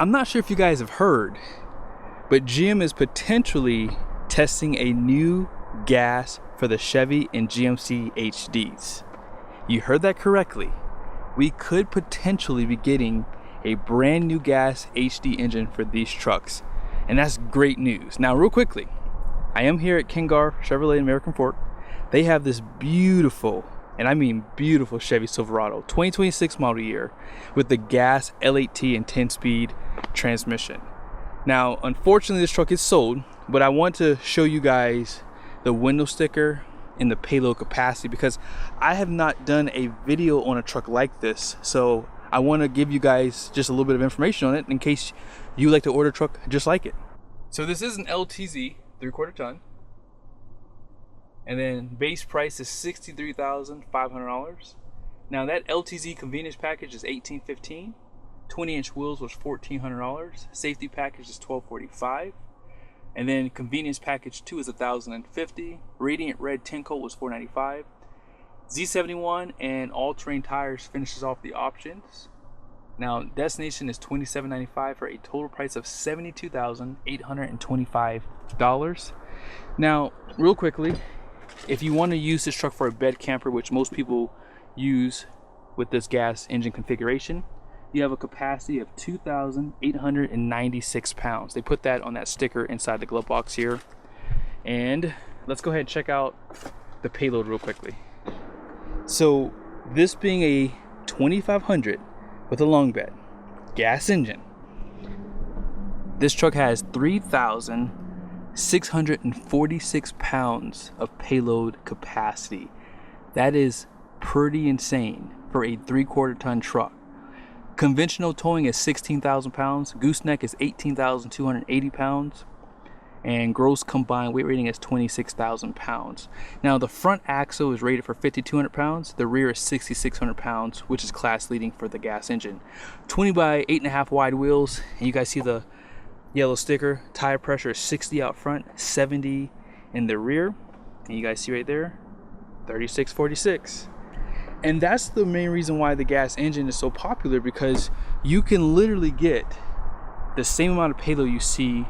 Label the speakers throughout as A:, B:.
A: I'm not sure if you guys have heard, but GM is potentially testing a new gas for the Chevy and GMC HDs. You heard that correctly. We could potentially be getting a brand new gas HD engine for these trucks, and that's great news. Now, real quickly, I am here at Kengar Chevrolet in American Fork. They have this beautiful, and I mean beautiful, Chevy Silverado 2026 model year with the gas L8T and 10-speed transmission. Now, unfortunately, this truck is sold, but I want to show you guys the window sticker and the payload capacity because I have not done a video on a truck like this. So I want to give you guys just a little bit of information on it in case you like to order a truck just like it. So this is an LTZ 3/4 ton. And then base price is $63,500. Now that LTZ convenience package is $1,815. 20-inch wheels was $1,400. Safety package is $1,245. And then convenience package 2 is $1,050. Radiant red 10 coat was $495. Z71 and all-terrain tires finishes off the options. Now destination is $2,795 for a total price of $72,825. Now, real quickly, if you want to use this truck for a bed camper, which most people use with this gas engine configuration, you have a capacity of 2,896 pounds. They put that on that sticker inside the glove box here. And let's go ahead and check out the payload real quickly. So this being a 2500 with a long bed gas engine, this truck has 3,646 pounds of payload capacity. That is pretty insane for a 3/4 ton truck. Conventional towing is 16,000 pounds. Gooseneck is 18,280 pounds. And gross combined weight rating is 26,000 pounds. Now the front axle is rated for 5,200 pounds. The rear is 6,600 pounds, which is class leading for the gas engine. 20 by 8.5 wide wheels. And you guys see the yellow sticker. Tire pressure is 60 out front, 70 in the rear. And you guys see right there, 3646. And that's the main reason why the gas engine is so popular, because you can literally get the same amount of payload you see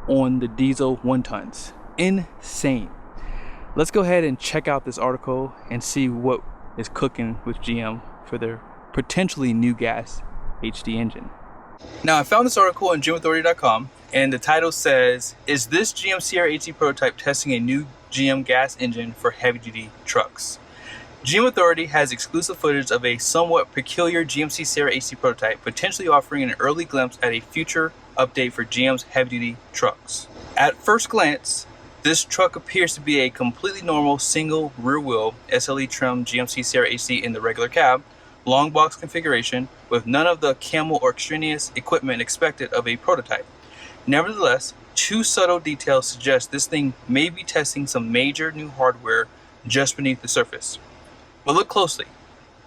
A: on the diesel 1 tons. Insane. Let's go ahead and check out this article and see what is cooking with GM for their potentially new gas HD engine. Now, I found this article on GMAuthority.com, and the title says, "Is this GM Sierra HT prototype testing a new GM gas engine for heavy-duty trucks?" GM Authority has exclusive footage of a somewhat peculiar GMC Sierra HT prototype, potentially offering an early glimpse at a future update for GM's heavy-duty trucks. At first glance, this truck appears to be a completely normal single rear-wheel SLE trim GMC Sierra HT in the regular cab, long box configuration, with none of the camel or extraneous equipment expected of a prototype. Nevertheless, 2 subtle details suggest this thing may be testing some major new hardware just beneath the surface. But look closely,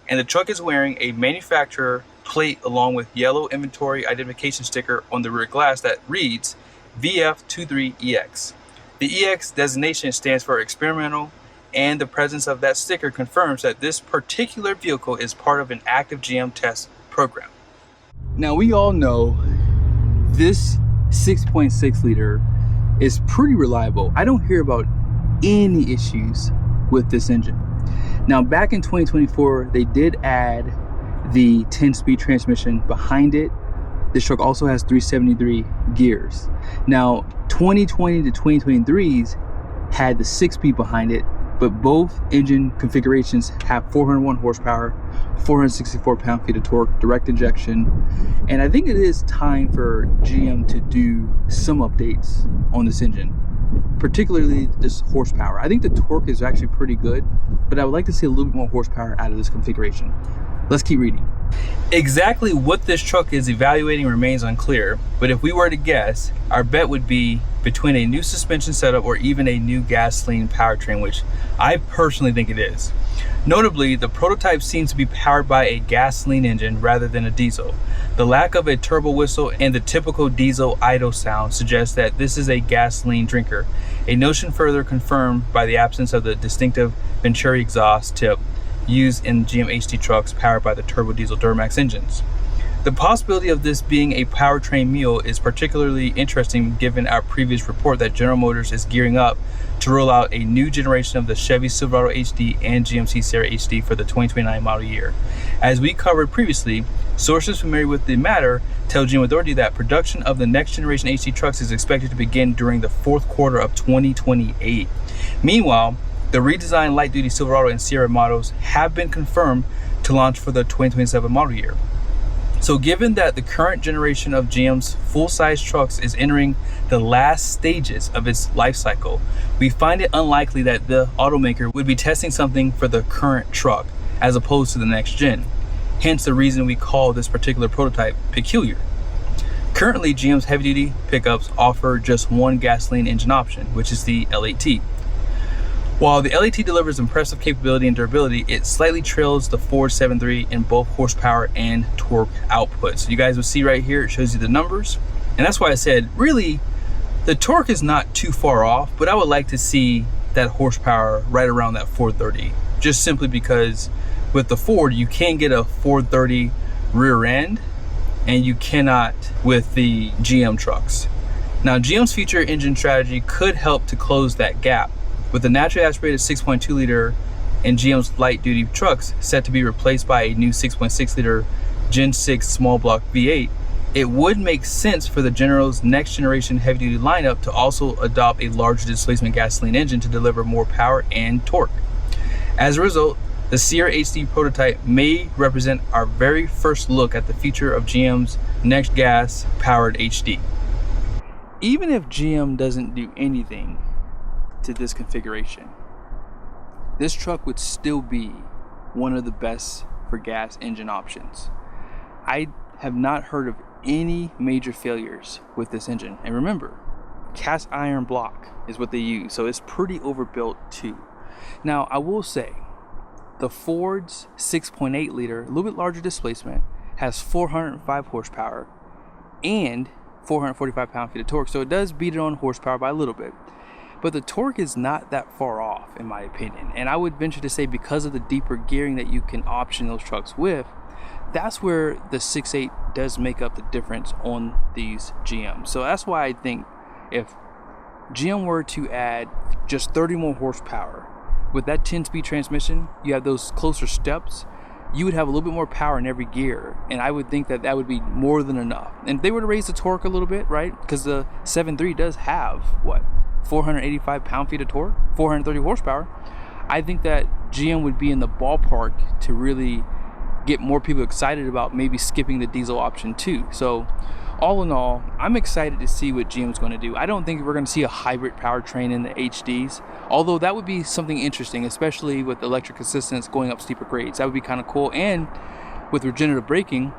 A: and the truck is wearing a manufacturer plate along with yellow inventory identification sticker on the rear glass that reads VF23EX. The EX designation stands for experimental, and the presence of that sticker confirms that this particular vehicle is part of an active GM test program. Now, we all know this 6.6 liter is pretty reliable. I don't hear about any issues with this engine. Now, back in 2024, they did add the 10-speed transmission behind it. This truck also has 373 gears. Now, 2020 to 2023s had the 6-speed behind it, but both engine configurations have 401 horsepower, 464 pound-feet of torque, direct injection, and I think it is time for GM to do some updates on this engine, particularly this horsepower. I think the torque is actually pretty good, but I would like to see a little bit more horsepower out of this configuration. Let's keep reading. Exactly what this truck is evaluating remains unclear, but if we were to guess, our bet would be between a new suspension setup or even a new gasoline powertrain, which I personally think it is. Notably, the prototype seems to be powered by a gasoline engine rather than a diesel. The lack of a turbo whistle and the typical diesel idle sound suggests that this is a gasoline drinker, a notion further confirmed by the absence of the distinctive Venturi exhaust tip used in GM HT trucks powered by the turbo diesel Duramax engines. The possibility of this being a powertrain meal is particularly interesting given our previous report that General Motors is gearing up to roll out a new generation of the Chevy Silverado HD and GMC Sierra HD for the 2029 model year. As we covered previously, sources familiar with the matter tell GM Authority that production of the next generation HD trucks is expected to begin during the fourth quarter of 2028. Meanwhile, the redesigned light-duty Silverado and Sierra models have been confirmed to launch for the 2027 model year. So given that the current generation of GM's full-size trucks is entering the last stages of its life cycle, we find it unlikely that the automaker would be testing something for the current truck as opposed to the next gen. Hence the reason we call this particular prototype peculiar. Currently, GM's heavy-duty pickups offer just one gasoline engine option, which is the L8T. While the L8T delivers impressive capability and durability, it slightly trails the Ford 7.3 in both horsepower and torque output. So you guys will see right here, it shows you the numbers. And that's why I said, really, the torque is not too far off, but I would like to see that horsepower right around that 430. Just simply because with the Ford, you can get a 430 rear end, and you cannot with the GM trucks. Now, GM's future engine strategy could help to close that gap. With the naturally aspirated 6.2 liter in GM's light duty trucks set to be replaced by a new 6.6 liter Gen 6 small block V8, it would make sense for the General's next generation heavy duty lineup to also adopt a larger displacement gasoline engine to deliver more power and torque. As a result, the Sierra HD prototype may represent our very first look at the future of GM's next gas powered HD. Even if GM doesn't do anything to this configuration, this truck would still be one of the best for gas engine options. I have not heard of any major failures with this engine. And remember, cast iron block is what they use, so it's pretty overbuilt too. Now, I will say, the Ford's 6.8 liter, a little bit larger displacement, has 405 horsepower and 445 pound-feet of torque, so it does beat it on horsepower by a little bit. But the torque is not that far off, in my opinion. And I would venture to say, because of the deeper gearing that you can option those trucks with, that's where the 6.8 does make up the difference on these GMs. So that's why I think if GM were to add just 30 more horsepower with that 10-speed transmission, you have those closer steps, you would have a little bit more power in every gear. And I would think that that would be more than enough. And if they were to raise the torque a little bit, right? Because the 7.3 does have, what, 485 pound-feet of torque, 430 horsepower. I think that GM would be in the ballpark to really get more people excited about maybe skipping the diesel option too. So all in all, I'm excited to see what GM's going to do. I don't think we're going to see a hybrid powertrain in the HDs, although that would be something interesting, especially with electric assistance going up steeper grades. That would be kind of cool. And with regenerative braking,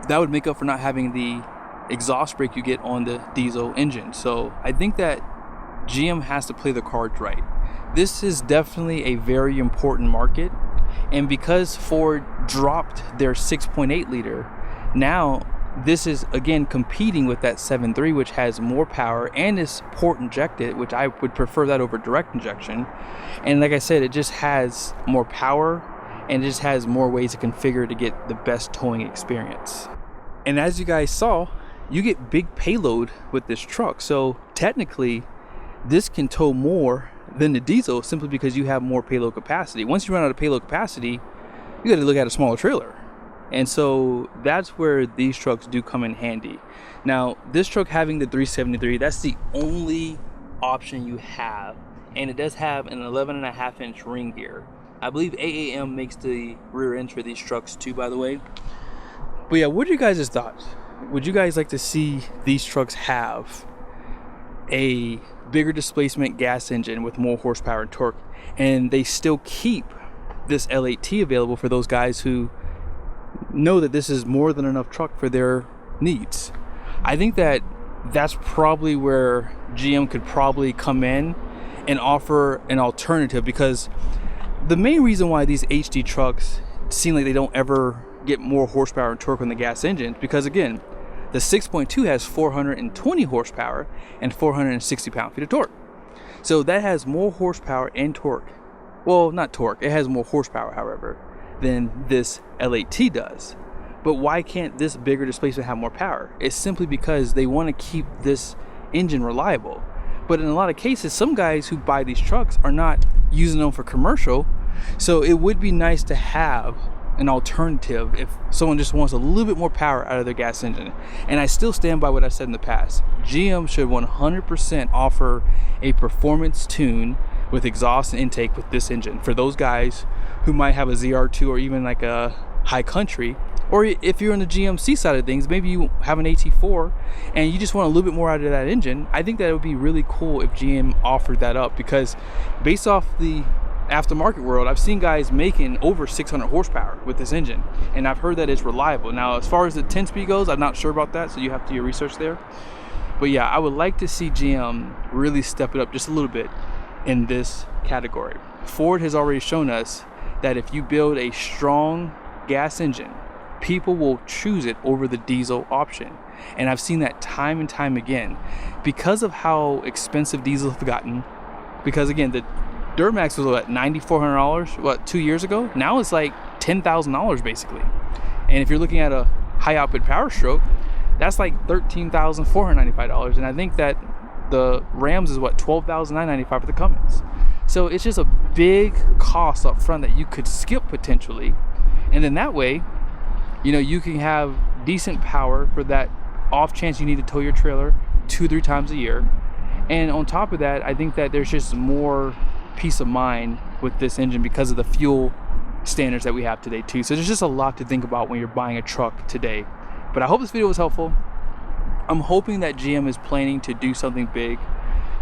A: that would make up for not having the exhaust brake you get on the diesel engine. So I think that GM has to play the cards right. This is definitely a very important market, and because Ford dropped their 6.8 liter, now this is again competing with that 7.3, which has more power and is port injected, which I would prefer that over direct injection. And like I said, it just has more power and it just has more ways to configure to get the best towing experience. And as you guys saw, you get big payload with this truck. So technically, this can tow more than the diesel simply because you have more payload capacity. Once you run out of payload capacity, you got to look at a smaller trailer. And so that's where these trucks do come in handy. Now, this truck having the 373, that's the only option you have. And it does have an 11.5-inch ring gear. I believe AAM makes the rear ends for these trucks too, by the way. But yeah, what are you guys' thoughts? Would you guys like to see these trucks have a bigger displacement gas engine with more horsepower and torque, and they still keep this L8T available for those guys who know that this is more than enough truck for their needs? I think that that's probably where GM could probably come in and offer an alternative, because the main reason why these HD trucks seem like they don't ever get more horsepower and torque on the gas engines, because again, the 6.2 has 420 horsepower and 460 pound-feet of torque. So that has more horsepower and torque. Well, not torque, it has more horsepower, however, than this L8T does. But why can't this bigger displacement have more power? It's simply because they want to keep this engine reliable. But in a lot of cases, some guys who buy these trucks are not using them for commercial. So it would be nice to have an alternative if someone just wants a little bit more power out of their gas engine. And I still stand by what I said in the past. GM should 100% offer a performance tune with exhaust and intake with this engine for those guys who might have a ZR2 or even like a high country. Or if you're on the GMC side of things, maybe you have an AT4 and you just want a little bit more out of that engine. I think that it would be really cool if GM offered that up, because based off the aftermarket world, I've seen guys making over 600 horsepower with this engine, and I've heard that it's reliable. Now, as far as the 10-speed goes, I'm not sure about that, so you have to do your research there. But yeah, I would like to see GM really step it up just a little bit in this category. Ford has already shown us that if you build a strong gas engine, people will choose it over the diesel option. And I've seen that time and time again because of how expensive diesels have gotten. Because again, the Duramax was what, $9,400 what, 2 years ago? Now it's like $10,000 basically. And if you're looking at a high output Power Stroke, that's like $13,495. And I think that the Rams is what, $12,995 for the Cummins. So it's just a big cost up front that you could skip potentially. And then that way, you know, you can have decent power for that off chance you need to tow your trailer 2-3 times a year. And on top of that, I think that there's just more peace of mind with this engine because of the fuel standards that we have today too. So there's just a lot to think about when you're buying a truck today. But I hope this video was helpful. I'm hoping that GM is planning to do something big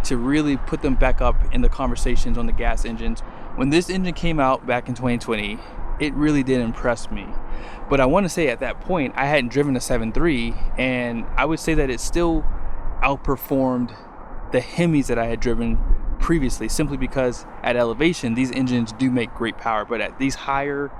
A: to really put them back up in the conversations on the gas engines. When this engine came out back in 2020, it really did impress me. But I want to say at that point, I hadn't driven a 7.3, and I would say that it still outperformed the Hemis that I had driven previously, simply because at elevation, these engines do make great power, but at these higher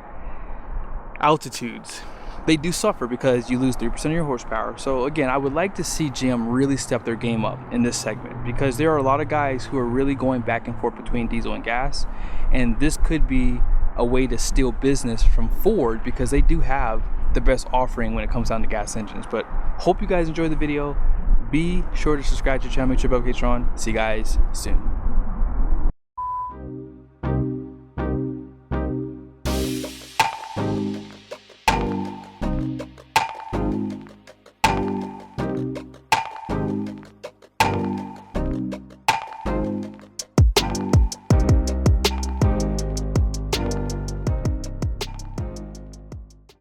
A: altitudes, they do suffer because you lose 3% of your horsepower. So again, I would like to see GM really step their game up in this segment, because there are a lot of guys who are really going back and forth between diesel and gas, and this could be a way to steal business from Ford because they do have the best offering when it comes down to gas engines. But hope you guys enjoyed the video. Be sure to subscribe to the channel, make sure bell notifications are on. See you guys soon.